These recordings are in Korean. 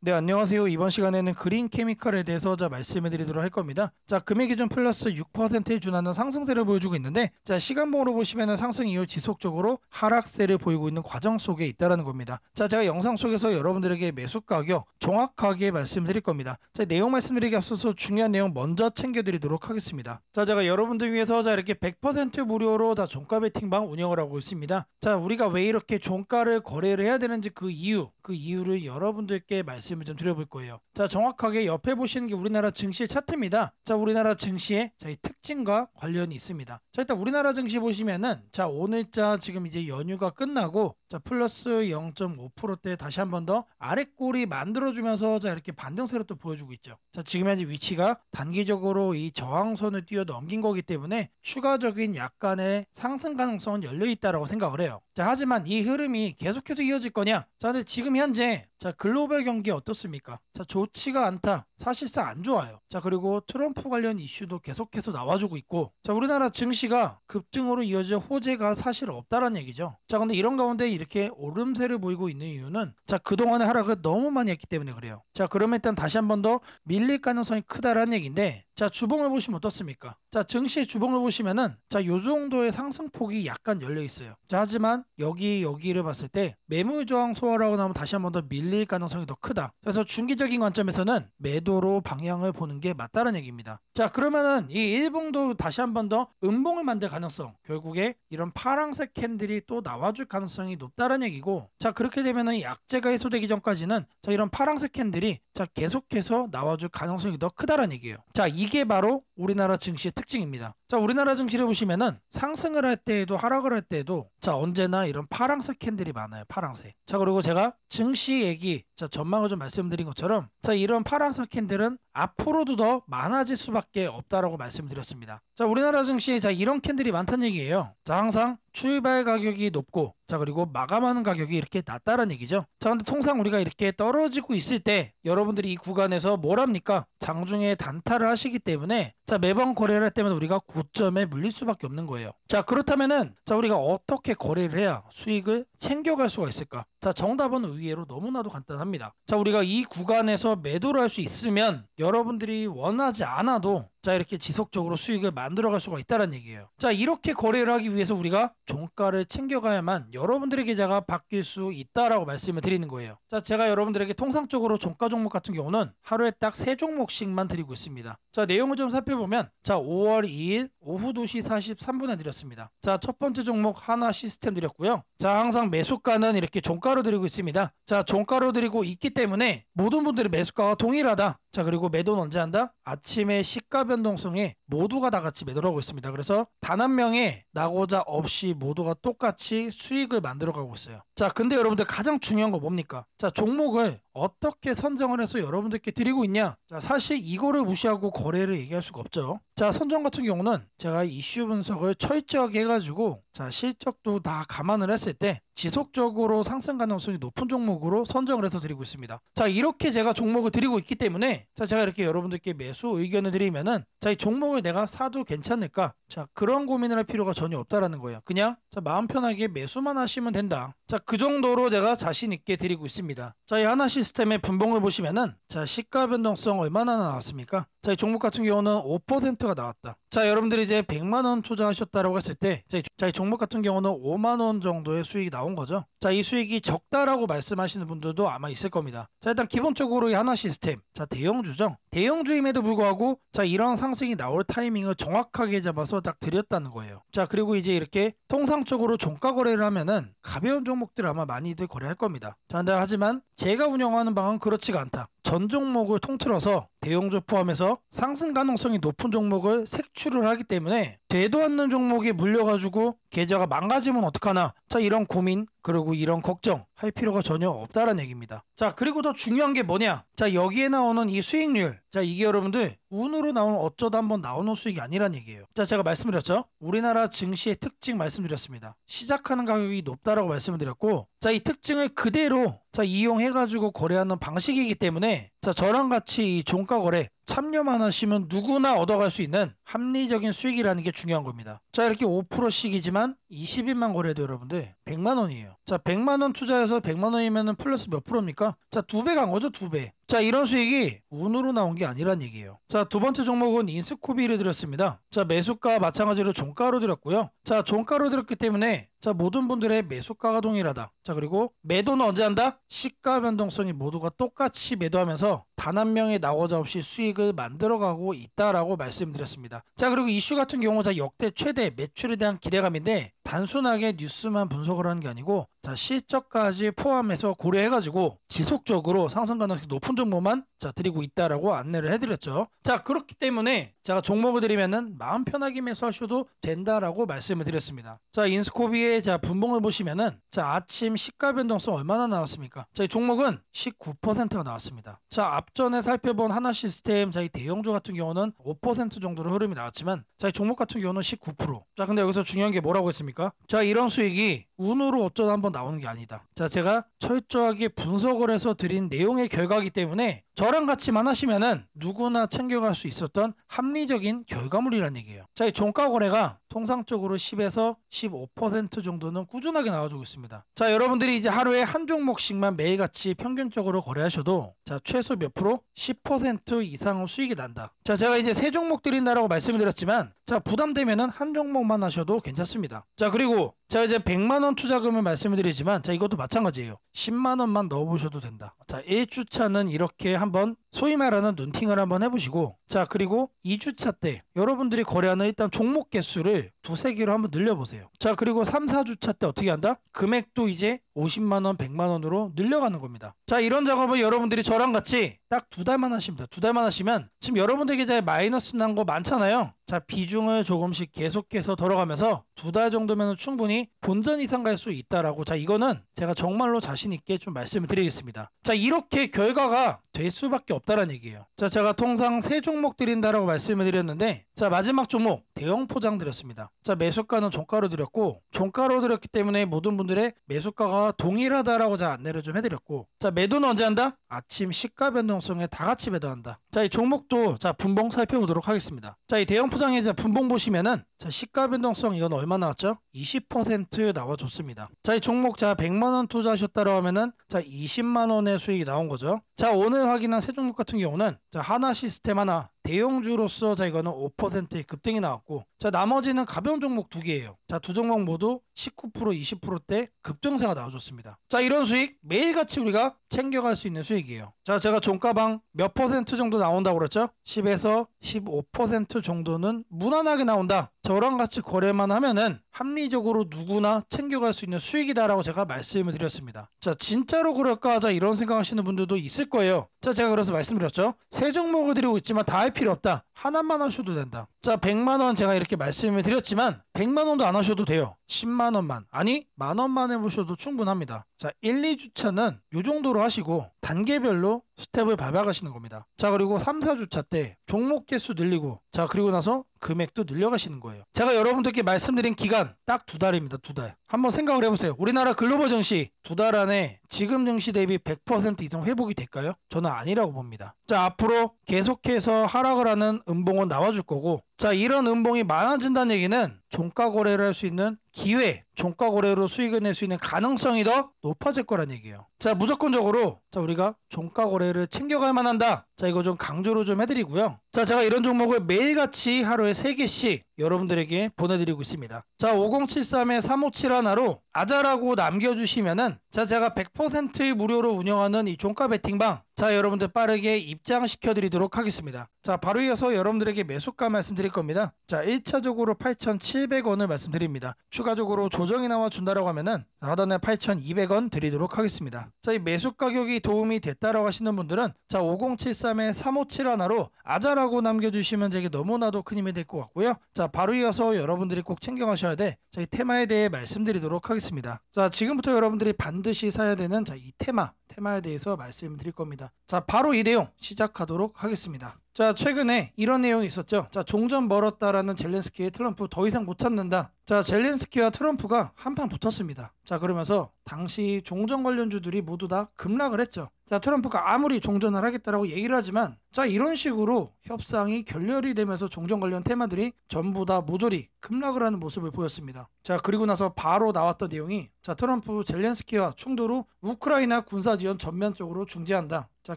네, 안녕하세요. 이번 시간에는 그린 케미칼에 대해서 말씀해 드리도록 할 겁니다. 금액 기준 플러스 6%에 준하는 상승세를 보여주고 있는데, 시간봉으로 보시면 상승 이후 지속적으로 하락세를 보이고 있는 과정 속에 있다는 겁니다. 제가 영상 속에서 여러분들에게 매수 가격 정확하게 말씀드릴 겁니다. 내용 말씀드리기 앞서서 중요한 내용 먼저 챙겨드리도록 하겠습니다. 제가 여러분들 위해서 이렇게 100% 무료로 종가 베팅방 운영을 하고 있습니다. 우리가 왜 이렇게 종가를 거래를 해야 되는지 그 이유를 여러분들께 말씀을 좀 드려볼 거예요. 정확하게 옆에 보시는 게 우리나라 증시 차트입니다. 우리나라 증시의 이 특징과 관련이 있습니다. 일단 우리나라 증시 보시면은 오늘자 지금 이제 연휴가 끝나고 플러스 0.5%대 다시 한 번 더 아랫골이 만들어주면서 이렇게 반등세로 또 보여주고 있죠. 지금 현재 위치가 단기적으로 이 저항선을 뛰어넘긴 거기 때문에 추가적인 약간의 상승 가능성은 열려있다라고 생각을 해요. 하지만 이 흐름이 계속해서 이어질 거냐? 근데 지금 현재 글로벌 경기 어떻습니까? 좋지가 않다. 사실상 안 좋아요. 그리고 트럼프 관련 이슈도 계속해서 나와주고 있고, 우리나라 증시가 급등으로 이어질 호재가 사실 없다라는 얘기죠. 근데 이런 가운데 이렇게 오름세를 보이고 있는 이유는 그동안의 하락을 너무 많이 했기 때문에 그래요. 그러면 일단 다시 한 번 더 밀릴 가능성이 크다라는 얘기인데, 주봉을 보시면 어떻습니까? 증시의 주봉을 보시면은 요 정도의 상승폭이 약간 열려 있어요. 하지만 여기를 봤을 때 매물 저항 소화라고 나오면 다시 한 번 더 밀릴 가능성이 더 크다. 그래서 중기적인 관점에서는 매도로 방향을 보는 게 맞다는 얘기입니다. 그러면은 이 일봉도 다시 한 번 더 음봉을 만들 가능성, 결국에 이런 파란색 캔들이 또 나와줄 가능성이 높다는 얘기고, 그렇게 되면은 약재가 해소되기 전까지는 이런 파란색 캔들이 계속해서 나와줄 가능성이 더 크다는 얘기예요. 이게 바로 우리나라 증시의 특징입니다. 우리나라 증시를 보시면은 상승을 할 때에도 하락을 할 때에도 언제나 이런 파란색 캔들이 많아요. 파란색. 그리고 제가 증시 얘기 전망을 좀 말씀드린 것처럼 이런 파란색 캔들은 앞으로도 더 많아질 수밖에 없다라고 말씀드렸습니다. 우리나라 증시에 이런 캔들이 많다는 얘기예요. 항상 출발 가격이 높고 그리고 마감하는 가격이 이렇게 낮다는 얘기죠. 근데 통상 우리가 이렇게 떨어지고 있을 때 여러분들이 이 구간에서 뭘 합니까? 장중에 단타를 하시기 때문에 매번 거래를 할 때면 우리가 고점에 물릴 수밖에 없는 거예요. 그렇다면은 우리가 어떻게 거래를 해야 수익을 챙겨갈 수가 있을까? 정답은 의외로 너무나도 간단합니다. 우리가 이 구간에서 매도를 할 수 있으면 여러분들이 원하지 않아도 이렇게 지속적으로 수익을 만들어갈 수가 있다는 얘기예요. 이렇게 거래를 하기 위해서 우리가 종가를 챙겨가야만 여러분들의 계좌가 바뀔 수 있다라고 말씀을 드리는 거예요. 제가 여러분들에게 통상적으로 종가 종목 같은 경우는 하루에 딱 3종목씩만 드리고 있습니다. 내용을 좀 살펴보면 5월 2일 오후 2시 43분에 드렸습니다. 첫 번째 종목 하나 시스템 드렸고요. 항상 매수가는 이렇게 종가로 드리고 있습니다. 종가로 드리고 있기 때문에 모든 분들의 매수가가 동일하다. 그리고 매도는 언제 한다? 아침에 시가 변동성에 모두가 다 같이 매도를 하고 있습니다. 그래서 단 한 명의 낙오자 없이 모두가 똑같이 수익을 만들어가고 있어요. 근데 여러분들 가장 중요한 거 뭡니까? 종목을 어떻게 선정을 해서 여러분들께 드리고 있냐? 사실 이거를 무시하고 거래를 얘기할 수가 없죠. 선정 같은 경우는 제가 이슈 분석을 철저하게 해가지고 실적도 다 감안을 했을 때 지속적으로 상승 가능성이 높은 종목으로 선정을 해서 드리고 있습니다. 이렇게 제가 종목을 드리고 있기 때문에 제가 이렇게 여러분들께 매수 의견을 드리면은 이 종목을 내가 사도 괜찮을까? 그런 고민을 할 필요가 전혀 없다라는 거예요. 그냥 마음 편하게 매수만 하시면 된다. 그 정도로 제가 자신 있게 드리고 있습니다. 이 하나 시스템의 분봉을 보시면은 시가 변동성 얼마나 나왔습니까? 이 종목 같은 경우는 5%가 나왔다. 여러분들이 이제 100만원 투자하셨다라고 했을 때 이 종목 같은 경우는 5만원 정도의 수익이 나온 거죠. 이 수익이 적다라고 말씀하시는 분들도 아마 있을 겁니다. 일단 기본적으로 이 하나 시스템 대형주죠. 대형주임에도 불구하고 이런 상승이 나올 타이밍을 정확하게 잡아서 딱 드렸다는 거예요. 그리고 이제 이렇게 통상적으로 종가 거래를 하면은 가벼운 종목들 아마 많이들 거래할 겁니다. 근데 하지만 제가 운영하는 방은 그렇지가 않다. 전 종목을 통틀어서 대형주 포함해서 상승 가능성이 높은 종목을 색출을 하기 때문에 되도 않는 종목에 물려가지고 계좌가 망가지면 어떡하나, 이런 고민 그리고 이런 걱정 할 필요가 전혀 없다는 얘기입니다. 그리고 더 중요한 게 뭐냐, 여기에 나오는 이 수익률, 이게 여러분들 운으로 나오는 어쩌다 한번 나오는 수익이 아니란 얘기예요. 제가 말씀드렸죠. 우리나라 증시의 특징 말씀드렸습니다. 시작하는 가격이 높다라고 말씀을 드렸고, 이 특징을 그대로 이용해가지고 거래하는 방식이기 때문에 저랑 같이 이 종가 거래, 참여만 하시면 누구나 얻어갈 수 있는 합리적인 수익이라는 게 중요한 겁니다. 자, 이렇게 5%씩이지만 20일만 거래해도 여러분들 100만 원이에요. 자, 100만 원 투자해서 100만 원이면 플러스 몇 프로입니까? 자, 2배 간 거죠, 2배. 자, 이런 수익이 운으로 나온 게 아니란 얘기예요. 자, 두 번째 종목은 인스코비를 드렸습니다. 자, 매수가 마찬가지로 종가로 드렸고요. 자, 종가로 드렸기 때문에 자, 모든 분들의 매수가가 동일하다. 자, 그리고 매도는 언제 한다? 시가 변동성이 모두가 똑같이 매도하면서 단 한 명의 낙오자 없이 수익을 만들어가고 있다라고 말씀드렸습니다. 자, 그리고 이슈 같은 경우 자, 역대 최대 매출에 대한 기대감인데 단순하게 뉴스만 분석을 하는 게 아니고 자, 실적까지 포함해서 고려해가지고 지속적으로 상승 가능성이 높은 정보만 자, 드리고 있다라고 안내를 해드렸죠. 자, 그렇기 때문에 제가 종목을 드리면은 마음 편하게 매수하셔도 된다라고 말씀을 드렸습니다. 자, 인스코비의 자, 분봉을 보시면은 자, 아침 시가 변동성 얼마나 나왔습니까? 자, 이 종목은 19%가 나왔습니다. 자, 앞전에 살펴본 하나시스템 자, 이 대형주 같은 경우는 5% 정도로 흐름이 나왔지만 자, 이 종목 같은 경우는 19%. 자, 근데 여기서 중요한 게 뭐라고 했습니까? 자, 이런 수익이 운으로 어쩌다 한번 나오는 게 아니다. 자, 제가 철저하게 분석을 해서 드린 내용의 결과이기 때문에 저랑 같이만 하시면은 누구나 챙겨갈 수 있었던 합리적인 결과물이라는 얘기예요. 자, 이 종가 거래가 통상적으로 10에서 15% 정도는 꾸준하게 나와주고 있습니다. 자, 여러분들이 이제 하루에 한 종목씩만 매일같이 평균적으로 거래하셔도 자, 최소 몇 프로? 10% 이상의 수익이 난다. 자, 제가 이제 세 종목 드린다라고 말씀을 드렸지만 자, 부담되면은 한 종목만 하셔도 괜찮습니다. 자, 그리고 자, 이제 100만 원 투자금을 말씀을 드리지만 자, 이것도 마찬가지예요. 10만 원만 넣어보셔도 된다. 자, 1주차는 이렇게 한번 소위 말하는 눈팅을 한번 해보시고 자, 그리고 2주차 때 여러분들이 거래하는 일단 종목 개수를 두세 개로 한번 늘려보세요. 자, 그리고 3, 4주차 때 어떻게 한다? 금액도 이제 50만 원, 100만 원으로 늘려가는 겁니다. 자, 이런 작업을 여러분들이 저랑 같이 딱 2달만 하시면 돼요. 2달만 하시면 지금 여러분들 계좌에 마이너스 난 거 많잖아요. 자, 비중을 조금씩 계속해서 덜어가면서 2달 정도면 충분히 본전 이상 갈 수 있다라고 자, 이거는 제가 정말로 자신 있게 좀 말씀을 드리겠습니다. 자, 이렇게 결과가 될 수밖에 없다는 얘기예요. 자, 제가 통상 세 종목 드린다라고 말씀을 드렸는데 자, 마지막 종목 대형 포장 드렸습니다. 자, 매수가는 종가로 드렸고 종가로 드렸기 때문에 모든 분들의 매수가가 동일하다라고 자, 안내를 좀 해드렸고 자, 매도는 언제 한다? 아침 시가 변동성에 다 같이 매도한다. 자, 이 종목도 자, 분봉 살펴보도록 하겠습니다. 자, 이 대형 포장의 자, 분봉 보시면은 자, 시가 변동성 이건 얼마 나왔죠? 20% 나와줬습니다. 자, 이 종목 자, 100만 원 투자하셨다고 하면은 자, 20만 원의 수익이 나온 거죠. 자, 오늘 확인한 세 종목 같은 경우는 자, 하나 시스템 하나 대형주로서 자, 이거는 5%의 급등이 나왔고 자, 나머지는 가벼운 종목 두 개예요. 자, 두 종목 모두 19% 20%대 급등세가 나와줬습니다. 자, 이런 수익 매일같이 우리가 챙겨갈 수 있는 수익이에요. 자, 제가 종가방 몇 퍼센트 정도 나온다고 그랬죠? 10에서 15% 정도는 무난하게 나온다. 저랑 같이 거래만 하면은 합리적으로 누구나 챙겨갈 수 있는 수익이다라고 제가 말씀을 드렸습니다. 자, 진짜로 그럴까? 자, 이런 생각하시는 분들도 있을 거예요. 자, 제가 그래서 말씀드렸죠. 세 종목을 드리고 있지만 다 할 필요 없다. 하나만 하셔도 된다. 자, 100만 원 제가 이렇게 말씀을 드렸지만 100만 원도 안 하셔도 돼요. 10만 원만 아니 만 원만 해보셔도 충분합니다. 자, 1, 2주차는 이 정도로 하시고 단계별로 스텝을 밟아가시는 겁니다. 자, 그리고 3, 4주차 때 종목 개수 늘리고 자, 그리고 나서 금액도 늘려가시는 거예요. 제가 여러분들께 말씀드린 기간 딱 2달입니다. 2달. 한번 생각을 해보세요. 우리나라 글로벌 증시 2달 안에 지금 증시 대비 100% 이상 회복이 될까요? 저는 아니라고 봅니다. 자, 앞으로 계속해서 하락을 하는 음봉은 나와줄 거고 자, 이런 음봉이 많아진다는 얘기는 종가 거래를 할 수 있는 기회, 종가 거래로 수익을 낼 수 있는 가능성이 더 높아질 거란 얘기예요. 자, 무조건적으로 자, 우리가 종가 거래를 챙겨갈 만한다. 자, 이거 좀 강조를 좀 해드리고요. 자, 제가 이런 종목을 매일같이 하루에 3개씩 여러분들에게 보내드리고 있습니다. 자, 5073-3571로 아자라고 남겨주시면은 자, 제가 100% 무료로 운영하는 이 종가 베팅방 자, 여러분들 빠르게 입장시켜 드리도록 하겠습니다. 자, 바로 이어서 여러분들에게 매수가 말씀드릴 겁니다. 자, 1차적으로 8,700원을 말씀드립니다. 추가적으로 조정이 나와 준다라고 하면은 하단에 8,200원 드리도록 하겠습니다. 자, 이 매수 가격이 도움이 됐다라고 하시는 분들은 자, 5073-3571로 아자라고 남겨주시면 제게 너무나도 큰 힘이 될 것 같고요. 자, 바로 이어서 여러분들이 꼭 챙겨가셔야 돼. 자, 이 테마에 대해 말씀드리도록 하겠습니다. 자, 지금부터 여러분들이 반드시 사야 되는 자, 이 테마에 대해서 말씀드릴 겁니다. 자, 바로 이 내용 시작하도록 하겠습니다. 자, 최근에 이런 내용이 있었죠. 자, 종전 멀었다라는 젤렌스키의 트럼프 더 이상 못 참는다. 자, 젤렌스키와 트럼프가 한판 붙었습니다. 자, 그러면서 당시 종전 관련주들이 모두 다 급락을 했죠. 자, 트럼프가 아무리 종전을 하겠다라고 얘기를 하지만 자, 이런 식으로 협상이 결렬이 되면서 종전 관련 테마들이 전부 다 모조리 급락을 하는 모습을 보였습니다. 자, 그리고 나서 바로 나왔던 내용이 자, 트럼프 젤렌스키와 충돌 후 우크라이나 군사 지원 전면적으로 중지한다. 자,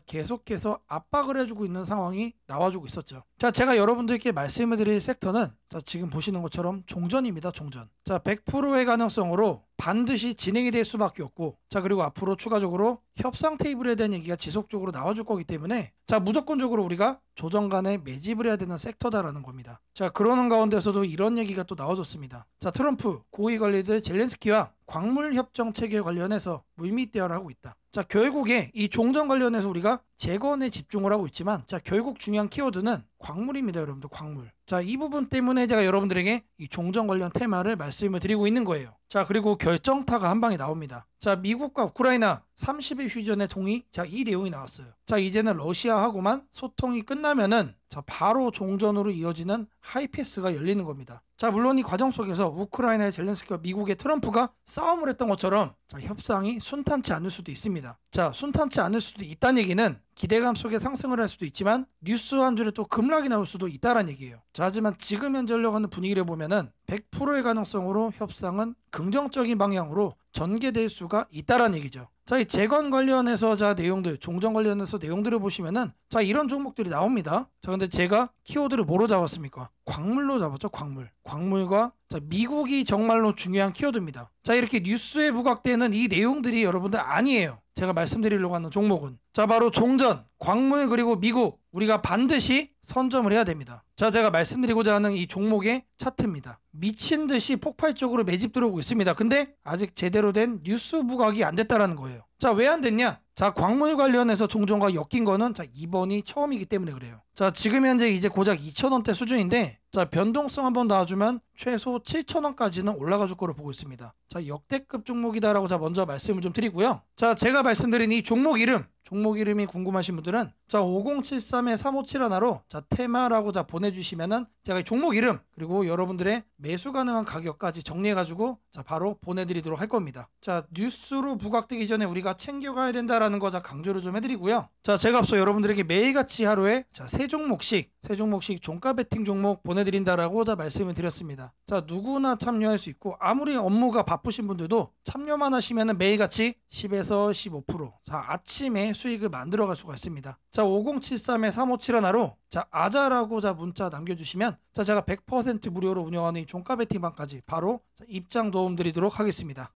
계속해서 압박을 해주고 있는 상황이 나와주고 있었죠. 자, 제가 여러분들께 말씀을 드릴 섹터는 자, 지금 보시는 것처럼 종전입니다. 종전. 자, 100%의 가능성으로 반드시 진행이 될 수밖에 없고 자, 그리고 앞으로 추가적으로 협상 테이블에 대한 얘기가 지속적으로 나와줄 거기 때문에 자, 무조건적으로 우리가 조정 간에 매집을 해야 되는 섹터다라는 겁니다. 자, 그러는 가운데서도 이런 얘기가 또 나와줬습니다. 자, 트럼프 고위 관리들 젤렌스키와 광물 협정 체계 관련해서 물밑 대화를 하고 있다. 자, 결국에 이 종전 관련해서 우리가 재건에 집중을 하고 있지만 자, 결국 중요한 키워드는 광물입니다. 여러분들, 광물. 자, 이 부분 때문에 제가 여러분들에게 이 종전 관련 테마를 말씀을 드리고 있는 거예요. 자, 그리고 결정타가 한 방에 나옵니다. 자, 미국과 우크라이나 30일 휴전의 동의. 자, 이 내용이 나왔어요. 자, 이제는 러시아하고만 소통이 끝나면은 자, 바로 종전으로 이어지는 하이패스가 열리는 겁니다. 자, 물론 이 과정 속에서 우크라이나의 젤렌스키와 미국의 트럼프가 싸움을 했던 것처럼 자, 협상이 순탄치 않을 수도 있습니다. 자, 순탄치 않을 수도 있다는 얘기는 기대감 속에 상승을 할 수도 있지만 뉴스 한 줄에 또 급락이 나올 수도 있다는 얘기예요. 자, 하지만 지금 현재 흘러가는 분위기를 보면은 100%의 가능성으로 협상은 긍정적인 방향으로 전개될 수가 있다는 얘기죠. 자, 이 재건 관련해서 자, 내용들, 종전 관련해서 내용들을 보시면은 자, 이런 종목들이 나옵니다. 자, 근데 제가 키워드를 뭐로 잡았습니까? 광물로 잡았죠. 광물. 광물과 자, 미국이 정말로 중요한 키워드입니다. 자, 이렇게 뉴스에 부각되는 이 내용들이 여러분들 아니에요. 제가 말씀드리려고 하는 종목은 자, 바로 종전, 광물 그리고 미국 우리가 반드시 선점을 해야 됩니다. 자, 제가 말씀드리고자 하는 이 종목의 차트입니다. 미친 듯이 폭발적으로 매집 들어오고 있습니다. 근데 아직 제대로 된 뉴스 부각이 안 됐다라는 거예요. 자, 왜 안 됐냐? 자, 광물 관련해서 종전과 엮인 거는 자, 이번이 처음이기 때문에 그래요. 자, 지금 현재 이제 고작 2,000원대 수준인데 자, 변동성 한번 놔주면 최소 7,000원까지는 올라가 줄 거로 보고 있습니다. 자, 역대급 종목이다라고 자, 먼저 말씀을 좀 드리고요. 자, 제가 말씀드린 이 종목 이름이 궁금하신 분들은 자, 5073-3571로 자, 테마라고 자, 보내주시면은 제가 이 종목 이름 그리고 여러분들의 매수 가능한 가격까지 정리해가지고 자, 바로 보내드리도록 할 겁니다. 자, 뉴스로 부각되기 전에 우리가 챙겨가야 된다라는 거 자, 강조를 좀 해드리고요. 자, 제가 앞서 여러분들에게 매일같이 하루에 자, 세 종목씩 종가 베팅 종목 보내드린다라고 자, 말씀을 드렸습니다. 자, 누구나 참여할 수 있고 아무리 업무가 바쁘신 분들도 참여만 하시면은 매일같이 10에서 15% 자, 아침에 수익을 만들어갈 수가 있습니다. 자, 5073-3571로 자, 아자라고 자, 문자 남겨주시면 자, 제가 100% 무료로 운영하는 이 종가 베팅방까지 바로 자, 입장 도움 드리도록 하겠습니다.